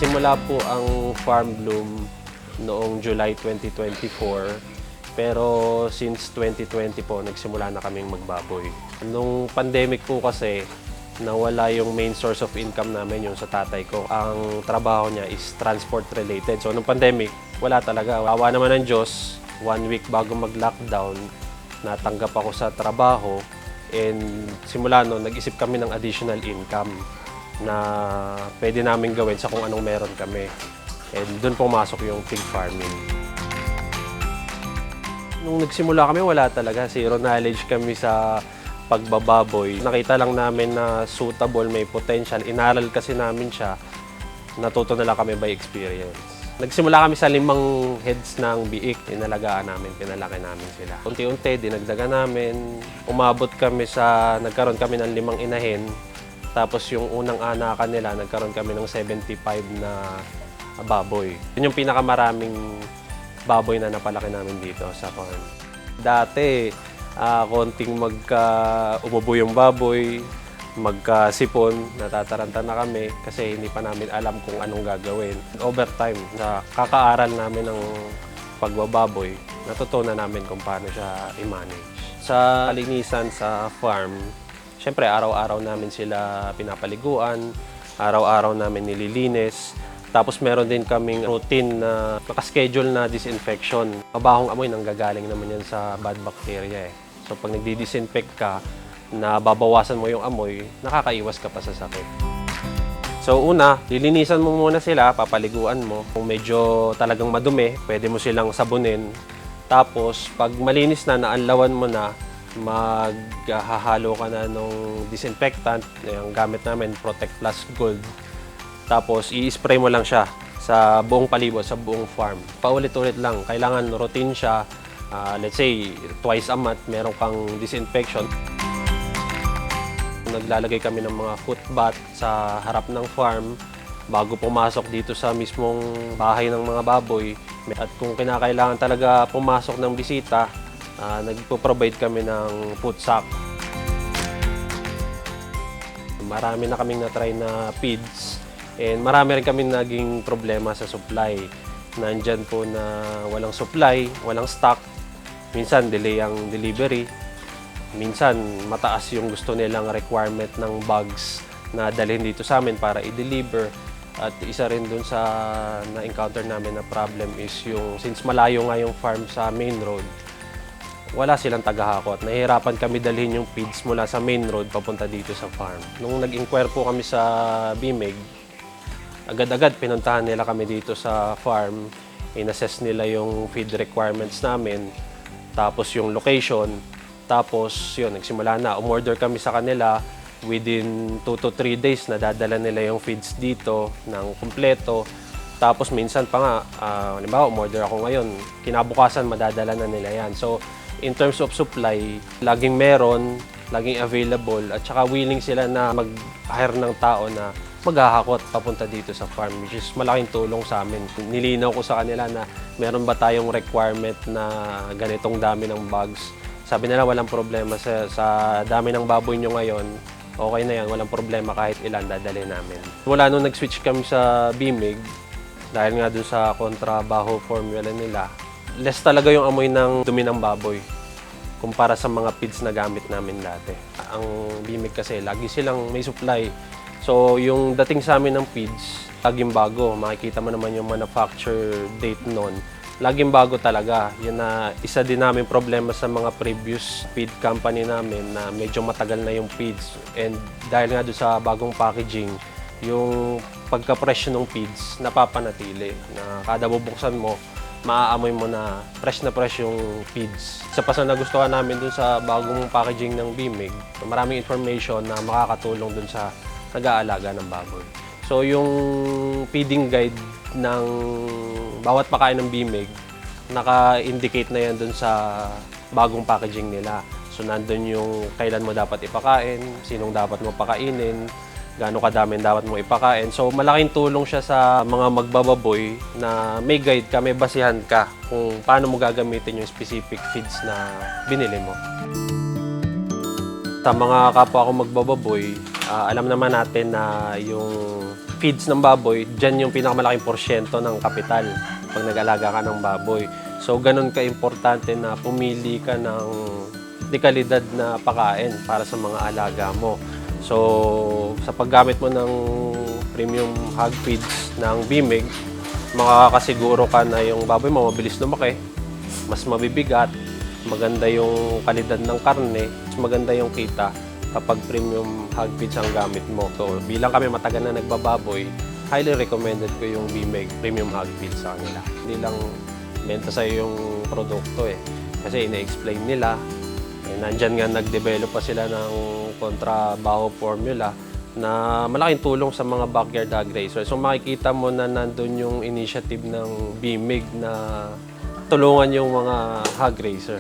Nagsimula po ang Farm Bloom noong July 2024. Pero since 2020 po, nagsimula na kaming magbaboy. Nung pandemic po kasi, nawala yung main source of income namin, yung sa tatay ko. Ang trabaho niya is transport related. So nung pandemic, wala talaga. Awa naman ng Diyos, 1 week bago mag-lockdown, natanggap ako sa trabaho. And simula noon, nag-isip kami ng additional income na pwede namin gawin sa kung anong meron kami. And doon pumasok yung pig farming. Nung nagsimula kami, wala talaga. Zero knowledge kami sa pagbababoy. Nakita lang namin na suitable, may potential. Inaral kasi namin siya. Natuto na lang kami by experience. Nagsimula kami sa 5 heads ng biik. Inalagaan namin, pinalaki namin sila. Unti-unti, dinagdagan namin. Umabot kami sa, nagkaroon kami ng 5 inahin. Tapos yung unang anakan nila, nagkaroon kami ng 75 na baboy. Yun yung pinakamaraming baboy na napalaki namin dito sa farm. Dati, konting umubo yung baboy, magkasipon, natataranta na kami kasi hindi pa namin alam kung anong gagawin. Over time, sa kakaaral namin ng pagbababoy, natutunan namin kung paano siya i-manage. Sa kalinisan sa farm, syempre araw-araw namin sila pinapaliguan, araw-araw namin nililinis. Tapos meron din kaming routine na nakaschedule na disinfection. Mabahong amoy nanggagaling naman yan sa bad bacteria eh. So pag nagdi-disinfect ka, na babawasan mo yung amoy, nakakaiwas ka pa sa sakit. So una, lilinisan mo muna sila, papaliguan mo. Kung medyo talagang madumi, pwede mo silang sabunin. Tapos pag malinis na, naanlawan mo na, maghahalo ka na ng disinfectant. Yung gamit namin, Protect Plus Gold. Tapos, i-spray mo lang siya sa buong palibot, sa buong farm. Paulit-ulit lang. Kailangan routine siya. Let's say, twice a month, meron kang disinfection. Naglalagay kami ng mga foot bath sa harap ng farm bago pumasok dito sa mismong bahay ng mga baboy. At kung kinakailangan talaga pumasok ng bisita, nagpo-provide kami ng food sack. Marami na kaming na-try na feeds. And marami rin kami naging problema sa supply. Nandyan po na walang supply, walang stock. Minsan delay ang delivery. Minsan mataas yung gusto nilang requirement ng bags na dalhin dito sa amin para i-deliver. At isa rin dun sa na-encounter namin na problem is yung since malayo nga yung farm sa main road, wala silang tagahakot. Nahihirapan kami dalhin yung feeds mula sa main road papunta dito sa farm. Nung nag-inquire po kami sa BMEG, agad-agad pinuntahan nila kami dito sa farm, in-assess nila yung feed requirements namin, tapos yung location, tapos yun, nagsimula na. Umorder kami sa kanila, within 2 to 3 days nadadala nila yung feeds dito ng kumpleto. Tapos minsan pa nga, halimbawa umorder ako ngayon, kinabukasan madadala na nila yan. So in terms of supply, laging meron, laging available, at saka willing sila na mag-hire ng tao na maghahakot papunta dito sa farm, which is malaking tulong sa amin. Nilinaw ko sa kanila na meron ba tayong requirement na ganitong dami ng bags. Sabi nila walang problema sa dami ng baboy nyo ngayon, okay na yan, walang problema kahit ilan dadalhin namin. Wala nung nag-switch kami sa BMEG, dahil nga dun sa kontrabaho formula nila, less talaga yung amoy ng dumi ng baboy kumpara sa mga feeds na gamit namin dati. Ang BMEG kasi, lagi silang may supply. So, yung dating sa amin ng feeds, laging bago. Makikita mo naman yung manufacture date nun. Laging bago talaga. Yun na isa din namin problema sa mga previous feed company namin na medyo matagal na yung feeds. And dahil nga doon sa bagong packaging, yung pagka-fresh ng feeds, napapanatili. Na kada bubuksan mo, maaamoy mo na fresh yung feeds. Isa pa sa nagustuhan namin dun sa bagong packaging ng BMEG, maraming information na makakatulong dun sa nag-aalaga ng baboy. So yung feeding guide ng bawat pakain ng BMEG, naka-indicate na yan dun sa bagong packaging nila. So nandun yung kailan mo dapat ipakain, sinong dapat mo pakainin, gaano kadami dapat mo ipakain. So malaking tulong siya sa mga magbababoy na may guide ka, may basihan ka kung paano mo gagamitin yung specific feeds na binili mo. Sa mga kapwa ko magbababoy, alam naman natin na yung feeds ng baboy, dyan yung pinakamalaking porsyento ng kapital pag nag-alaga ka ng baboy. So, ganun ka-importante na pumili ka ng dekalidad na pakain para sa mga alaga mo. So, sa paggamit mo ng premium hog feeds ng Bimig, makakasiguro ka na yung baboy mo mabilis lumaki, mas mabibigat, maganda yung kalidad ng karne, mas maganda yung kita kapag premium hog feeds ang gamit mo. So, bilang kami matagal na nagbababoy, highly recommended ko yung Bimig premium hog feeds sa kanila. Hindi lang benta sa'yo yung produkto kasi ina-explain nila. Nandyan nga nag-develop pa sila ng kontrabaho formula na malaking tulong sa mga backyard hog racer. So makikita mo na nandun yung initiative ng Bimig na tulungan yung mga hog racer.